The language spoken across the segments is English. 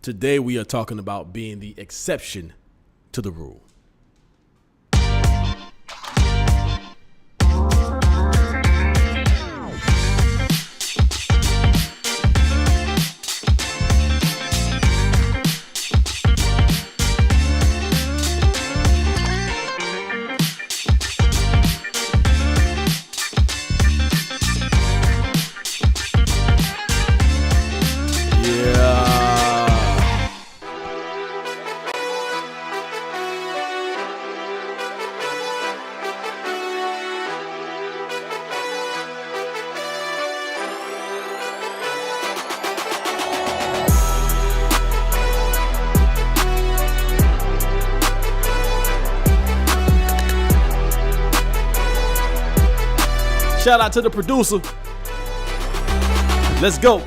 Today we are talking about being the exception to the rule. Shout out to the producer. Let's go.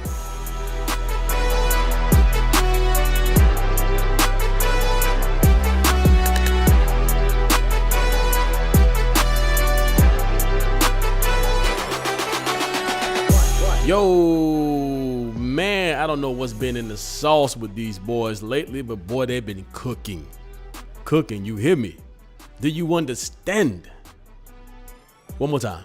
Yo, man, I don't know what's been in the sauce with these boys lately, but boy, they've been cooking. Cooking, you hear me? Do you understand? One more time.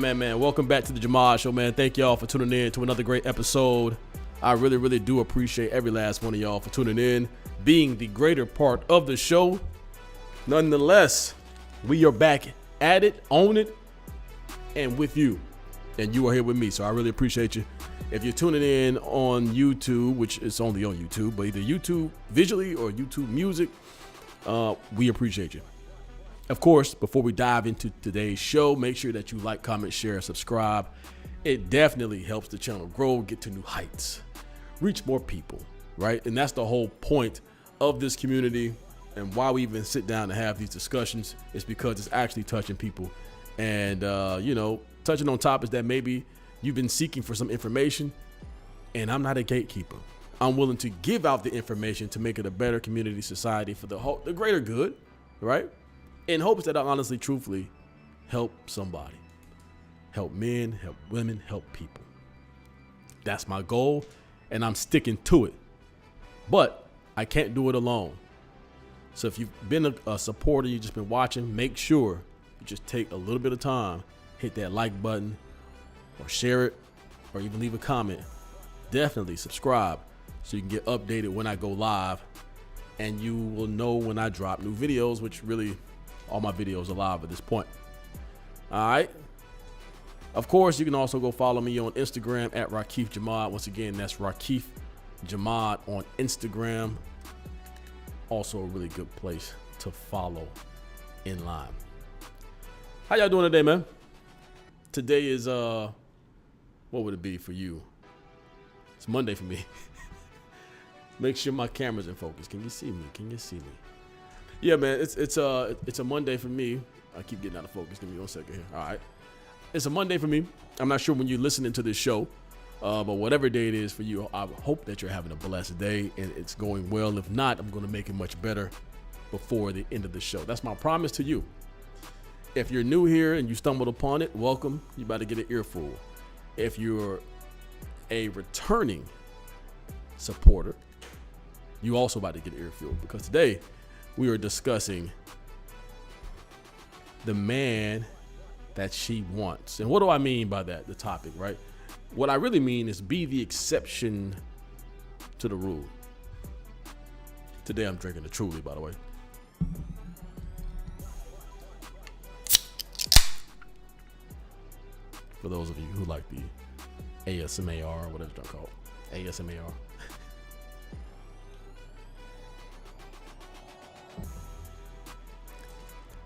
Man. Welcome back to the Jahmad Show, man. Thank y'all for tuning in to another great episode. I really do appreciate every last one of y'all for tuning in, being the greater part of the show. Nonetheless, we are back at it, on it, and with you. And you are here with me, so I really appreciate you. If you're tuning in on YouTube, which is only on YouTube, but either YouTube visually or YouTube music, we appreciate you. Of course, before we dive into today's show, make sure that you like, comment, share, subscribe. It definitely helps the channel grow, get to new heights, reach more people, right? And that's the whole point of this community and why we even sit down and have these discussions is because it's actually touching people and, touching on topics that maybe you've been seeking for some information. And I'm not a gatekeeper. I'm willing to give out the information to make it a better community, society for the greater good, right? In hopes that I honestly, truthfully help somebody. Help men, help women, help people. That's my goal, and I'm sticking to it. But I can't do it alone. So if you've been a supporter, you've just been watching, make sure you just take a little bit of time, hit that like button, or share it, or even leave a comment. Definitely subscribe so you can get updated when I go live, and you will know when I drop new videos, which really all my videos are live at this point. All right. Of course, you can also go follow me on Instagram at rakifjahmad. Once again, that's rakifjahmad on Instagram. Also a really good place to follow in line. How y'all doing today, man? Today is, what would it be for you? It's Monday for me. Make sure my camera's in focus. Can you see me? Yeah, man, it's a Monday for me. I keep getting out of focus. Give me 1 second here. All right. It's a Monday for me. I'm not sure when you're listening to this show, but whatever day it is for you, I hope that you're having a blessed day and it's going well. If not, I'm going to make it much better before the end of the show. That's my promise to you. If you're new here and you stumbled upon it, welcome. You about to get an earful. If you're a returning supporter, you also about to get an earful because today we are discussing the man that she wants. And what do I mean by that? The topic, right? What I really mean is be the exception to the rule. Today I'm drinking a Truly, by the way. For those of you who like the ASMR, or whatever it's called. ASMR.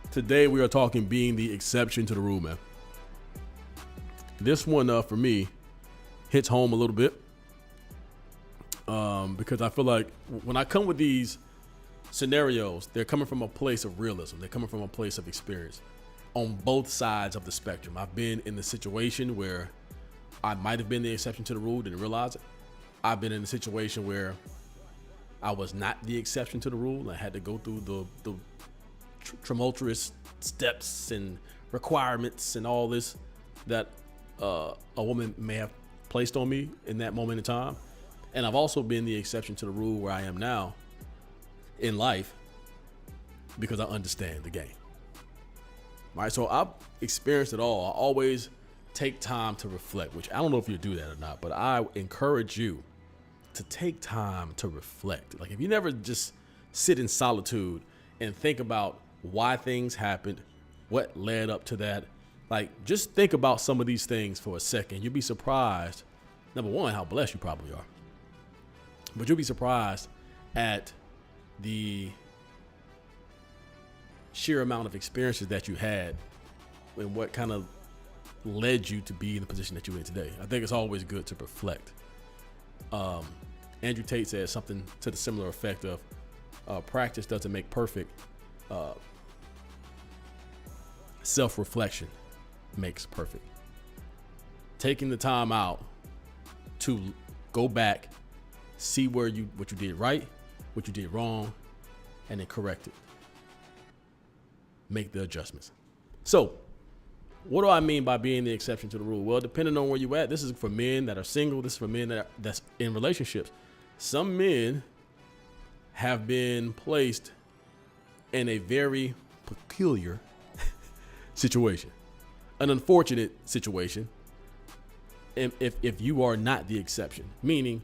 Today we are talking being the exception to the rule, man. This one for me hits home a little bit because I feel like when I come with these scenarios, they're coming from a place of realism. They're coming from a place of experience on both sides of the spectrum. I've been in the situation where I might have been the exception to the rule, didn't realize it. I've been in a situation where I was not the exception to the rule. I had to go through the tumultuous steps and requirements and all this that a woman may have placed on me in that moment in time. And I've also been the exception to the rule where I am now in life because I understand the game. All right, so I've experienced it all. I always take time to reflect, which I don't know if you do that or not, but I encourage you to take time to reflect. Like if you never just sit in solitude and think about why things happened, what led up to that, like just think about some of these things for a second. You'll be surprised, number one, how blessed you probably are. But you'll be surprised at the sheer amount of experiences that you had and what kind of led you to be in the position that you're in today. I think it's always good to reflect. Andrew Tate said something to the similar effect of practice doesn't make perfect. Self-reflection makes perfect. Taking the time out to go back, see what you did right, what you did wrong, and then correct it. Make the adjustments. So, what do I mean by being the exception to the rule? Well, depending on where you at, this is for men that are single. This is for men that's in relationships. Some men have been placed in a very peculiar situation, an unfortunate situation. If you are not the exception, meaning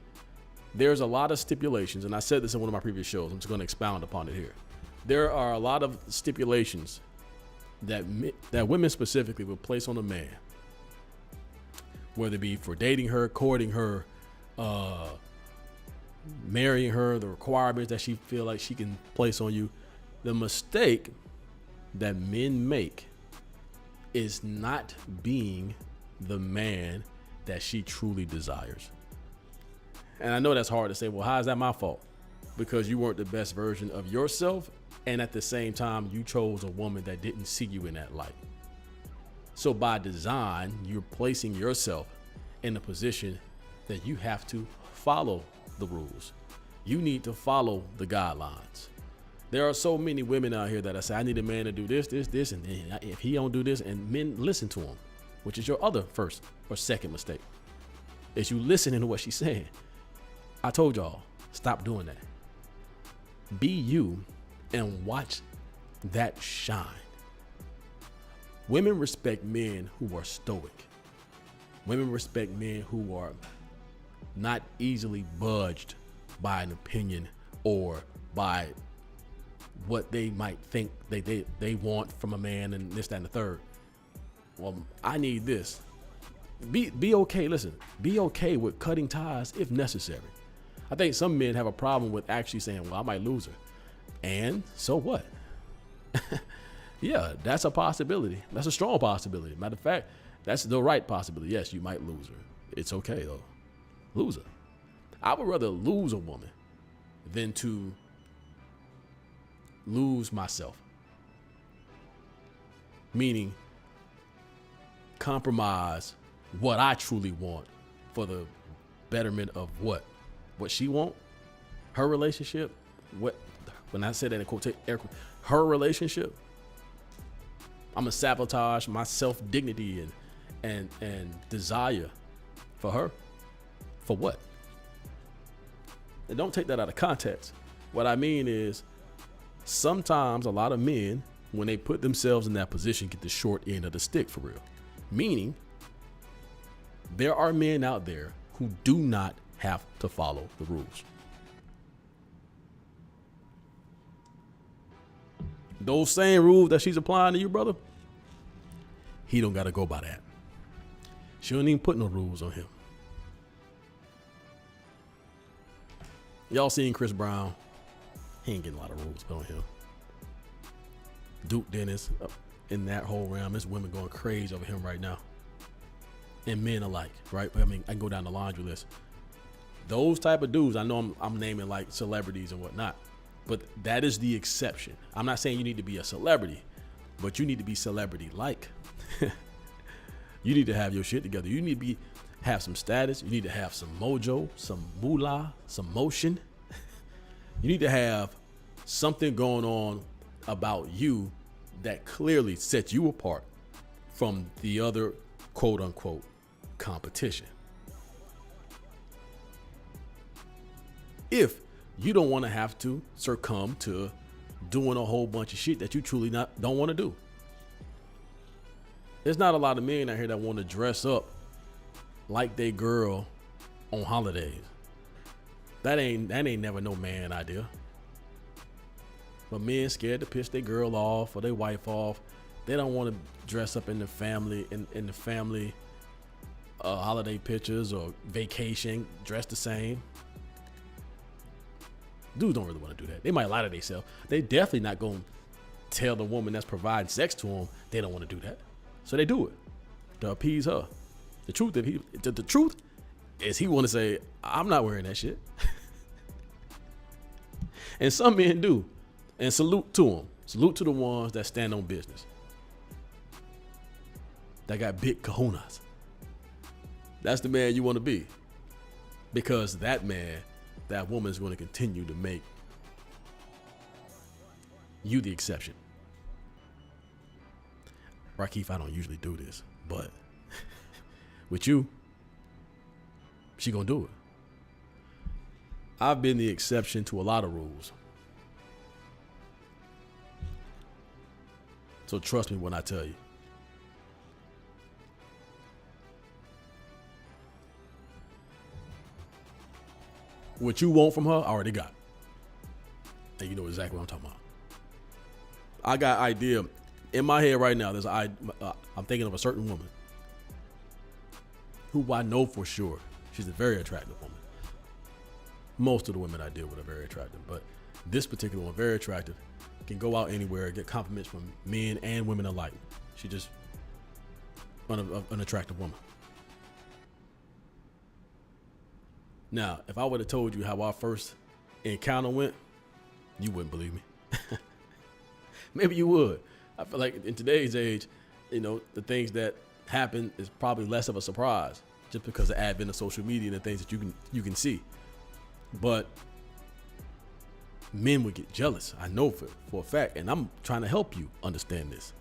there's a lot of stipulations, and I said this in one of my previous shows. I'm just going to expound upon it here. There are a lot of stipulations that women specifically will place on a man, whether it be for dating her, courting her, marrying her, the requirements that she feel like she can place on you. The mistake that men make is not being the man that she truly desires. And I know that's hard to say. Well, how is that my fault? Because you weren't the best version of yourself. And at the same time, you chose a woman that didn't see you in that light. So by design, you're placing yourself in a position that you have to follow the rules. You need to follow the guidelines. There are so many women out here that I say, I need a man to do this, and if he don't do this, and men listen to him, which is your other first or second mistake, is you listening to what she's saying. I told y'all, stop doing that. Be you and watch that shine. Women respect men who are stoic. Women respect men who are not easily budged by an opinion or by what they might think they want from a man and this, that, and the third. Well, I need this. Be okay. Listen, be okay with cutting ties if necessary. I think some men have a problem with actually saying, well, I might lose her. And so what? Yeah, that's a possibility. That's a strong possibility. Matter of fact, that's the right possibility. Yes, you might lose her. It's okay though. Lose her. I would rather lose a woman than to lose myself. Meaning compromise what I truly want for the betterment of what she want, her relationship. When I say that in quotation, her relationship, I'm gonna sabotage my self-dignity and desire for her. For what? And don't take that out of context. What I mean is, sometimes a lot of men, when they put themselves in that position, get the short end of the stick for real. Meaning, there are men out there who do not have to follow the rules. Those same rules that she's applying to you, brother, he don't got to go by that. She don't even put no rules on him. Y'all seen Chris Brown? He ain't getting a lot of rules put on him. Duke Dennis, in that whole realm, there's women going crazy over him right now. And men alike, right? I mean, I can go down the laundry list. Those type of dudes, I know I'm naming like celebrities and whatnot, but that is the exception. I'm not saying you need to be a celebrity, but you need to be celebrity-like. You need to have your shit together. You need to have some status. You need to have some mojo, some moolah, some motion. You need to have something going on about you that clearly sets you apart from the other quote unquote competition. If you don't want to have to succumb to doing a whole bunch of shit that you truly don't want to do. There's not a lot of men out here that want to dress up like they girl on holidays. That ain't never no man idea. But men scared to piss their girl off or their wife off. They don't want to dress up in the family holiday pictures or vacation, dress the same. Dudes don't really want to do that. They might lie to themselves. They definitely not going to tell the woman that's providing sex to them they don't want to do that. So they do it to appease her. The truth is he want to say, I'm not wearing that shit. And some men do. And salute to them. Salute to the ones that stand on business. That got big kahunas. That's the man you want to be. Because that woman is going to continue to make you the exception. Rakif, I don't usually do this, but with you, she gonna do it. I've been the exception to a lot of rules. So trust me when I tell you. What you want from her, I already got. And you know exactly what I'm talking about. I got idea in my head right now. I'm thinking of a certain woman who I know for sure she's a very attractive woman. Most of the women I deal with are very attractive, but this particular one, very attractive, can go out anywhere, get compliments from men and women alike. She just an attractive woman. Now, if I would have told you how our first encounter went, you wouldn't believe me. Maybe you would. I feel like in today's age, the things that happen is probably less of a surprise just because of the advent of social media and the things that you can see. But men would get jealous. I know for a fact, and I'm trying to help you understand this.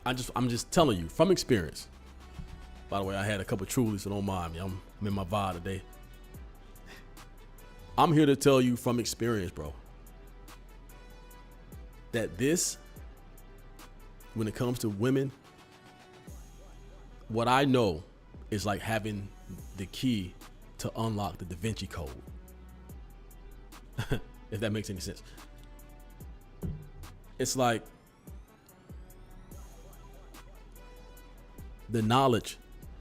I'm just telling you from experience. By the way, I had a couple of Trulies, so don't mind me. I'm in my vibe today. I'm here to tell you from experience, bro, that this, when it comes to women, what I know is like having the key to unlock the Da Vinci Code. If that makes any sense. It's like the knowledge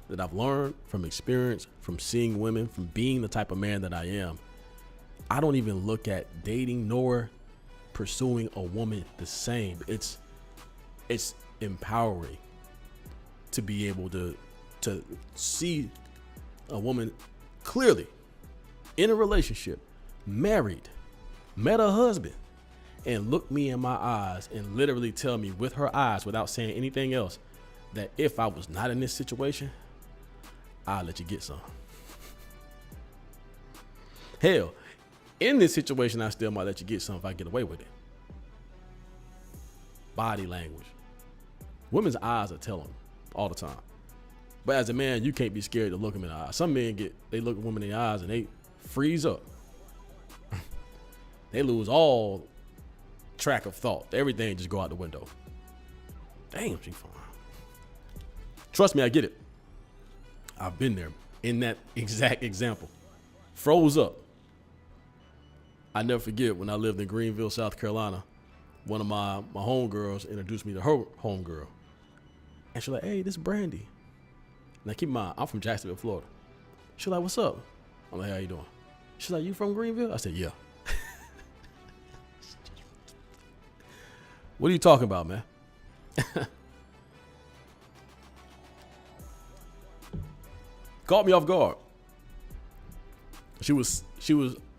that I've learned from experience, from seeing women, from being the type of man that I am. I don't even look at dating nor pursuing a woman the same. It's empowering to be able to see a woman clearly in a relationship, married, met a husband, and look me in my eyes and literally tell me with her eyes, without saying anything else, that if I was not in this situation, I'll let you get some. Hell, in this situation, I still might let you get some if I get away with it. Body language. Women's eyes are telling all the time. But as a man, you can't be scared to look them in the eyes. Some men they look at women in the eyes and they freeze up. They lose all track of thought. Everything just go out the window. Damn, she fine. Trust me, I get it. I've been there in that exact example. Froze up. I never forget when I lived in Greenville, South Carolina, one of my homegirls introduced me to her homegirl. And she's like, hey, this is Brandy. Now keep in mind, I'm from Jacksonville, Florida. She's like, what's up? I'm like, how you doing? She's like, you from Greenville? I said, yeah. What are you talking about, man? Caught me off guard. She was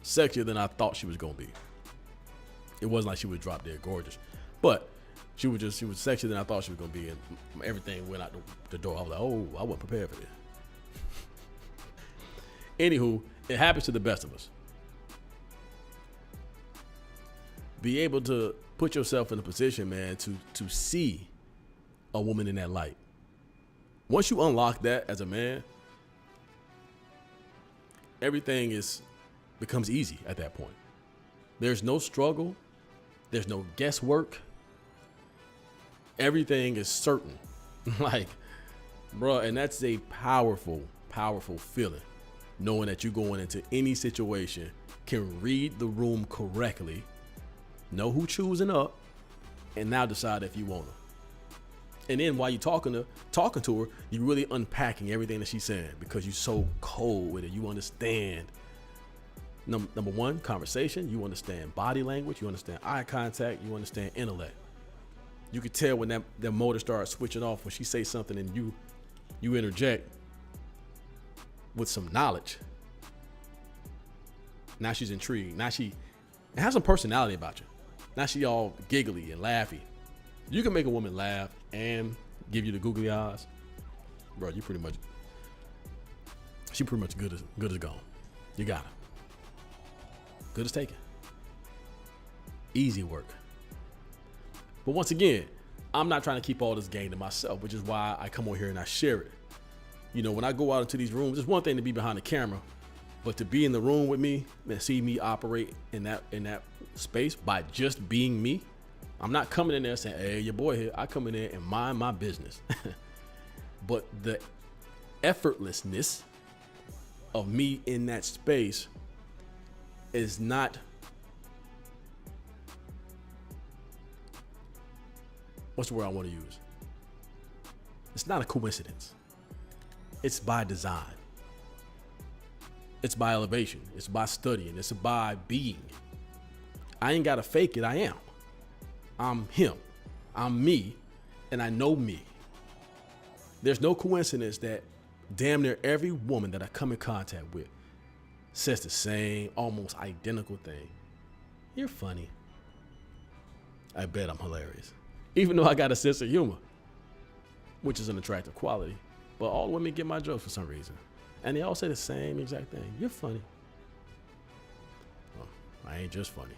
sexier than I thought she was gonna be. It wasn't like she was drop dead gorgeous, but she was sexier than I thought she was gonna be, and everything went out the door. I was like, oh, I wasn't prepared for this. Anywho, it happens to the best of us. be able to put yourself in a position, man, to see a woman in that light. Once you unlock that as a man, everything becomes easy at that point. There's no struggle. There's no guesswork. Everything is certain. Like, bro, and that's a powerful, powerful feeling. Knowing that you're going into any situation, can read the room correctly, know who choosing up, and now decide if you want her. And then while you're talking to her, you're really unpacking everything that she's saying because you're so cold with it. You understand. Number one, conversation. You understand body language. You understand eye contact. You understand intellect. You could tell when that motor starts switching off when she says something and you interject with some knowledge. Now she's intrigued. Now she has some personality about you. Now she all giggly and laughy. You can make a woman laugh and give you the googly eyes, bro. She pretty much good as gone. You got her. Good as taken. Easy work. But once again, I'm not trying to keep all this game to myself, which is why I come on here and I share it. You know, when I go out into these rooms, it's one thing to be behind the camera, but to be in the room with me and see me operate in that space by just being me. I'm not coming in there saying, hey, your boy here. I come in there and mind my business. But the effortlessness of me in that space is not, what's the word I want to use? It's not a coincidence. It's by design. It's by elevation. It's by studying. It's by being. I ain't got to fake it. I am. I'm him. I'm me. And I know me. There's no coincidence that damn near every woman that I come in contact with says the same, almost identical thing. You're funny. I bet I'm hilarious. Even though I got a sense of humor, which is an attractive quality. But all women get my jokes for some reason. And they all say the same exact thing. You're funny. Well, I ain't just funny.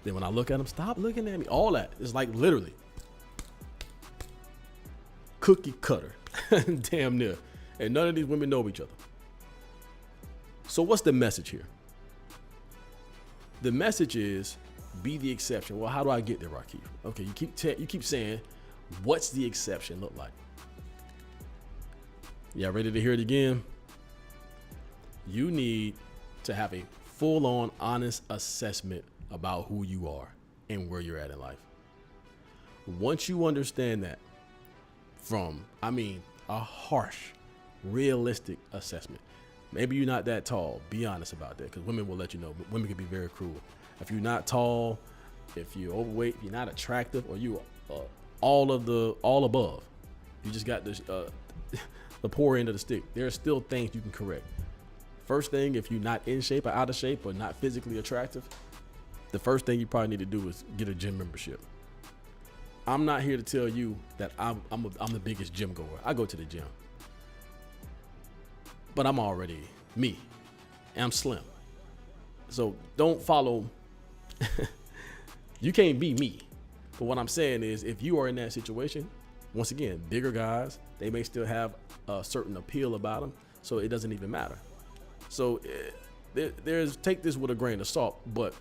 Then when I look at them, stop looking at me. All that is like literally cookie cutter. Damn near. And none of these women know each other. So what's the message here? The message is be the exception. Well, how do I get there, Rakif? Okay, you keep saying, what's the exception look like? Y'all ready to hear it again? You need to have a full-on honest assessment about who you are and where you're at in life. Once you understand that from, a harsh, realistic assessment. Maybe you're not that tall. Be honest about that, because women will let you know. But women can be very cruel. If you're not tall, if you're overweight, if you're not attractive, or you all above, you just got this the poor end of the stick. There are still things you can correct. First thing, if you're not in shape or out of shape or not physically attractive, the first thing you probably need to do is get a gym membership. I'm not here to tell you that I'm the biggest gym goer. I go to the gym, but I'm already me, and I'm slim. So don't follow. You can't be me. But what I'm saying is, if you are in that situation, once again, bigger guys, they may still have a certain appeal about them, so it doesn't even matter. So take this with a grain of salt, but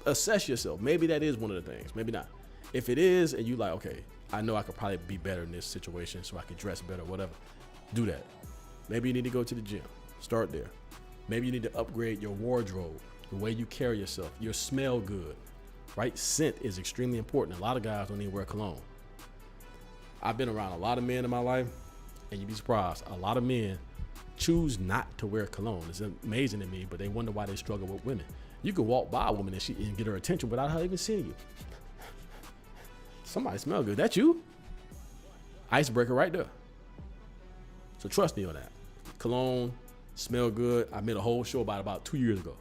assess yourself. Maybe that is one of the things, maybe not. If it is, and you like, okay, I know I could probably be better in this situation, so I could dress better, whatever, do that. Maybe you need to go to the gym. Start there. Maybe you need to upgrade your wardrobe, the way you carry yourself, your smell good, right? Scent is extremely important. A lot of guys don't even wear cologne. I've been around a lot of men in my life, and you'd be surprised. A lot of men choose not to wear cologne. It's amazing to me, but they wonder why they struggle with women. You could walk by a woman and get her attention without her even seeing you. Somebody smell good. That's you? Icebreaker right there. So trust me on that. Cologne, smell good. I made a whole show about 2 years ago.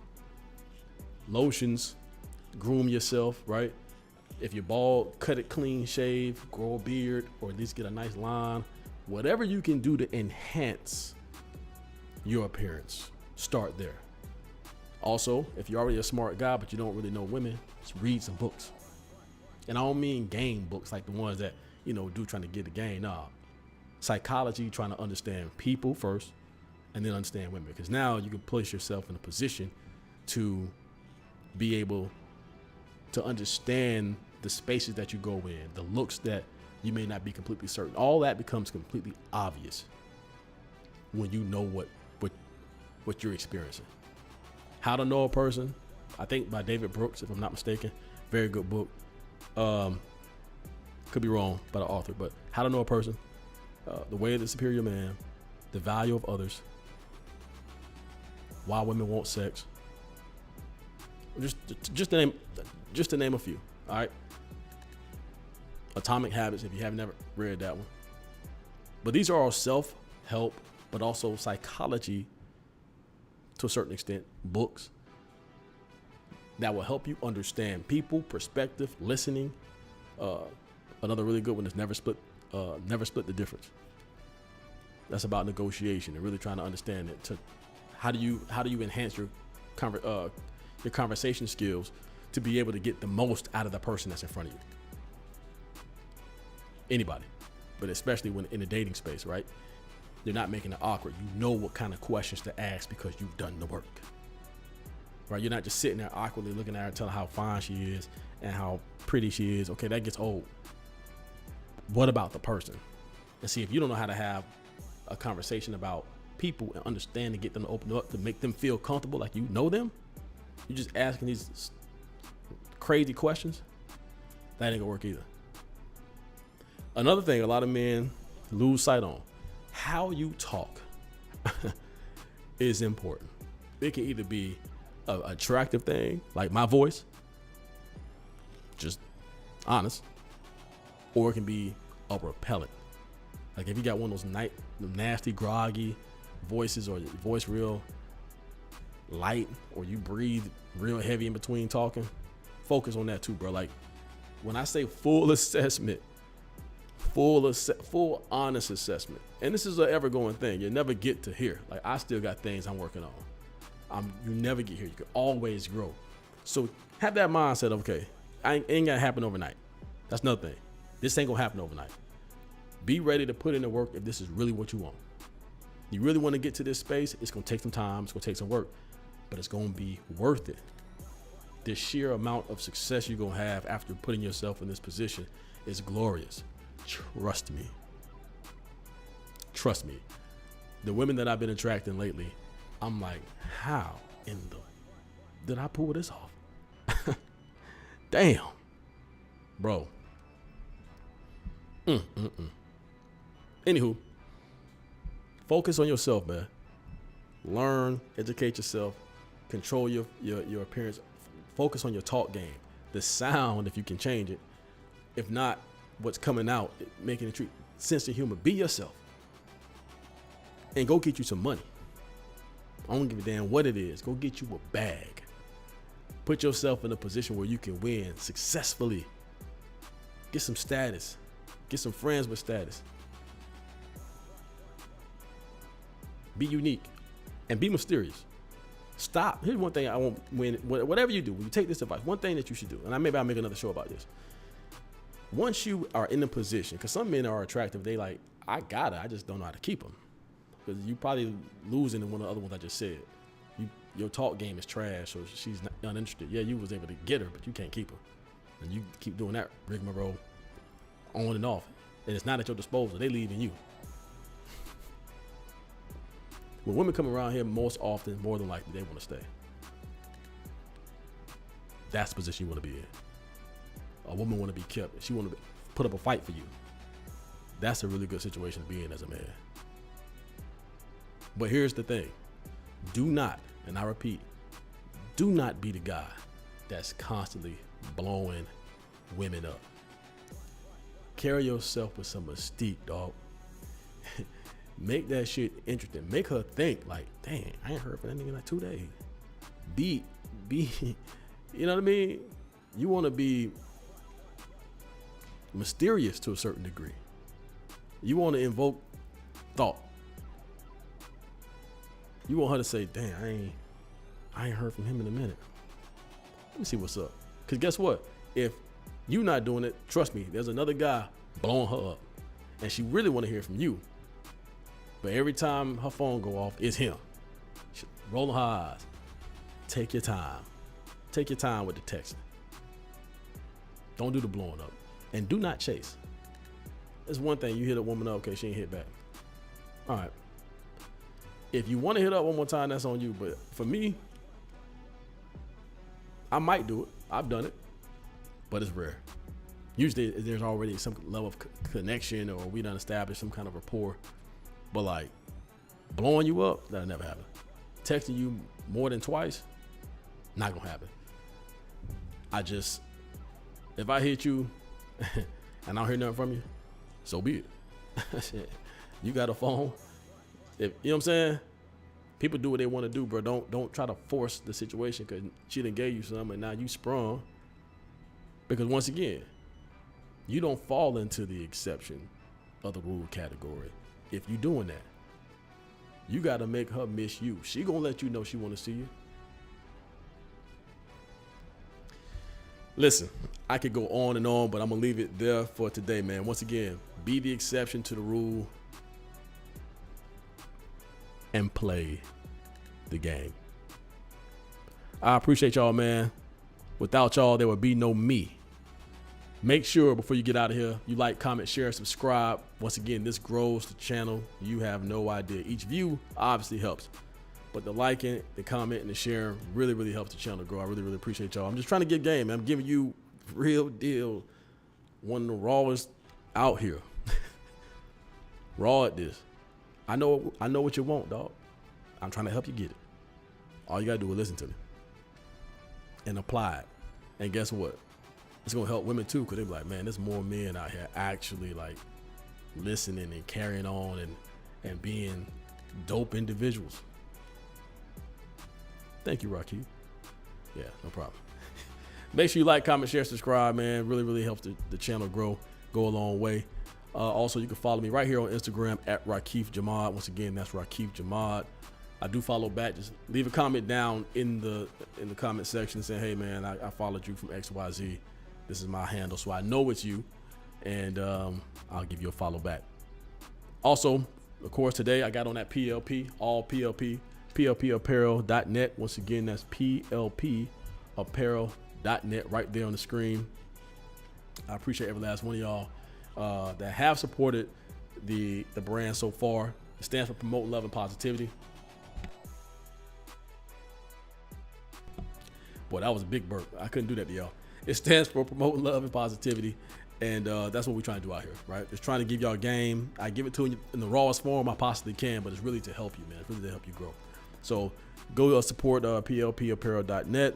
Lotions, groom yourself, right? If you're bald, cut it clean, shave, grow a beard, or at least get a nice line. Whatever you can do to enhance your appearance, start there. Also, if you're already a smart guy but you don't really know women, just read some books. And I don't mean game books like the ones that, do trying to get the game. Nah, psychology, trying to understand people first and then understand women. Because now you can place yourself in a position to be able to understand the spaces that you go in, the looks that you may not be completely certain. All that becomes completely obvious when you know what you're experiencing. How to Know a Person, I think by David Brooks, if I'm not mistaken. Very good book. Could be wrong by the author, but How to Know a Person, The Way of the Superior Man, The Value of Others, Why Women Want Sex. Just to name a few. All right. Atomic Habits, if you have never read that one. But these are all self-help, but also psychology to a certain extent, books that will help you understand people, perspective, listening. Another really good one is Never Split the Difference. That's about negotiation and really trying to understand it. How do you enhance your conversation skills to be able to get the most out of the person that's in front of you. Anybody, but especially when in the dating space, right? You're not making it awkward. You know what kind of questions to ask because you've done the work, right? You're not just sitting there awkwardly looking at her, telling how fine she is and how pretty she is. Okay, that gets old. What about the person? And see, if you don't know how to have a conversation about people and understand and get them to open up to make them feel comfortable, like you know them, you're just asking these crazy questions, that ain't gonna work either. Another thing a lot of men lose sight on, how you talk is important. It can either be an attractive thing, like my voice, just honest, or it can be a repellent. Like if you got one of those nasty, groggy voices, or your voice real light, or you breathe real heavy in between talking, focus on that too, bro. Like when I say full assessment, full honest assessment, and this is an ever going thing. You never get to here. Like I still got things I'm working on. You never get here. You can always grow. So have that mindset of, okay, ain't gonna happen overnight. That's another thing. This ain't gonna happen overnight. Be ready to put in the work if this is really what you want. You really want to get to this space, it's gonna take some time, it's gonna take some work, but it's gonna be worth it. The sheer amount of success you're gonna have after putting yourself in this position is glorious. Trust me. Trust me. The women that I've been attracting lately, I'm like, how in the did I pull this off? Damn, bro. Anywho, focus on yourself, man. Learn, educate yourself, control your appearance. Focus on your talk game, the sound if you can change it. If not, what's coming out, making it sense of humor. Be yourself, and go get you some money. I don't give a damn what it is. Go get you a bag. Put yourself in a position where you can win successfully. Get some status. Get some friends with status. Be unique and be mysterious. Stop. Here's one thing I want, whatever you do, when you take this advice, one thing that you should do, and maybe I'll make another show about this. Once you are in a position, because some men are attractive, they like, I got it, I just don't know how to keep them. Because you probably losing in one of the other ones I just said. Your talk game is trash, or she's not uninterested. Yeah, you was able to get her, but you can't keep her. And you keep doing that rigmarole on and off. And it's not at your disposal. They leaving you. When women come around here, most often, more than likely, they want to stay. That's the position you want to be in. A woman want to be kept. She want to put up a fight for you. That's a really good situation to be in as a man. But here's the thing. Do not, and I repeat, do not be the guy that's constantly blowing women up. Carry yourself with some mystique, dog. Make that shit interesting. Make her think like, dang, I ain't heard from that nigga in like 2 days. Be, you know what I mean? You want to be mysterious to a certain degree. You want to invoke thought. You want her to say, damn, I ain't heard from him in a minute. Let me see what's up. Because guess what? If you not doing it, trust me, there's another guy blowing her up. And she really want to hear from you. But every time her phone go off, it's him. She rolling her eyes. Take your time. Take your time with the texting. Don't do the blowing up. And do not chase. It's one thing, you hit a woman up, okay, she ain't hit back. All right. If you want to hit up one more time, that's on you. But for me, I might do it. I've done it. But it's rare. Usually there's already some level of connection, or we done established some kind of rapport. But like blowing you up, that'll never happen. Texting you more than twice, not gonna happen. If I hit you and I don't hear nothing from you, so be it. You got a phone. You know what I'm saying? People do what they want to do, bro. Don't try to force the situation, because she done gave you something and now you sprung. Because once again, you don't fall into the exception of the rule category. If you doing that, you got to make her miss you. She gonna let you know she want to see you. Listen, I could go on and on, but I'm gonna leave it there for today, man. Once again, be the exception to the rule and play the game. I appreciate y'all, man. Without y'all, there would be no me. Make sure before you get out of here, you like, comment, share, subscribe. Once again, this grows the channel. You have no idea. Each view obviously helps, but the liking, the comment, and the sharing really, really helps the channel grow. I really, really appreciate y'all. I'm just trying to get game, man. I'm giving you real deal, one of the rawest out here. Raw at this. I know what you want, dog. I'm trying to help you get it. All you gotta do is listen to me and apply it. And guess what? It's gonna help women too, because they be like, man, there's more men out here actually like listening and carrying on and being dope individuals. Thank you, Rakif. Yeah, no problem. Make sure you like, comment, share, subscribe, man. Really, really helps the channel grow, go a long way. Also, you can follow me right here on Instagram at rakifjahmad. Once again, that's rakifjahmad. I do follow back. Just leave a comment down in the comment section saying, hey, man, I followed you from XYZ. This is my handle, so I know it's you, and I'll give you a follow back. Also, of course, today I got on that PLP, all PLP, plpapparel.net. Once again, that's plpapparel.net right there on the screen. I appreciate every last one of y'all that have supported the brand so far. It stands for Promote Love and Positivity. Boy, that was a big burp. I couldn't do that to y'all. It stands for Promote Love and Positivity, and that's what we're trying to do out here, right? Just trying to give y'all game. I give it to you in the rawest form I possibly can, but it's really to help you, man. It's really to help you grow. So go support plpapparel.net.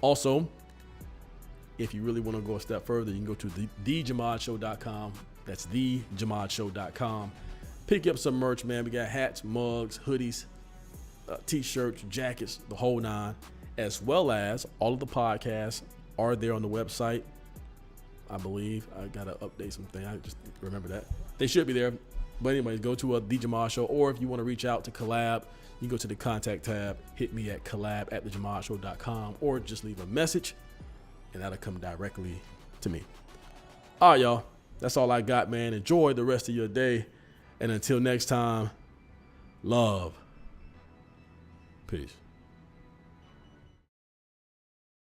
Also, if you really want to go a step further, you can go to thejahmadshow.com. That's thejahmadshow.com. Pick up some merch, man. We got hats, mugs, hoodies, t-shirts, jackets, the whole nine, as well as all of the podcasts are there on the website. I believe I gotta update something. I just remember that they should be there. But anyways, go to The Jamad Show, or if you want to reach out to collab, you go to the contact tab, hit me at collab@thejahmadshow.com, or just leave a message and that'll come directly to me. All right, y'all. That's all I got, man. Enjoy the rest of your day. And until next time, love. Peace.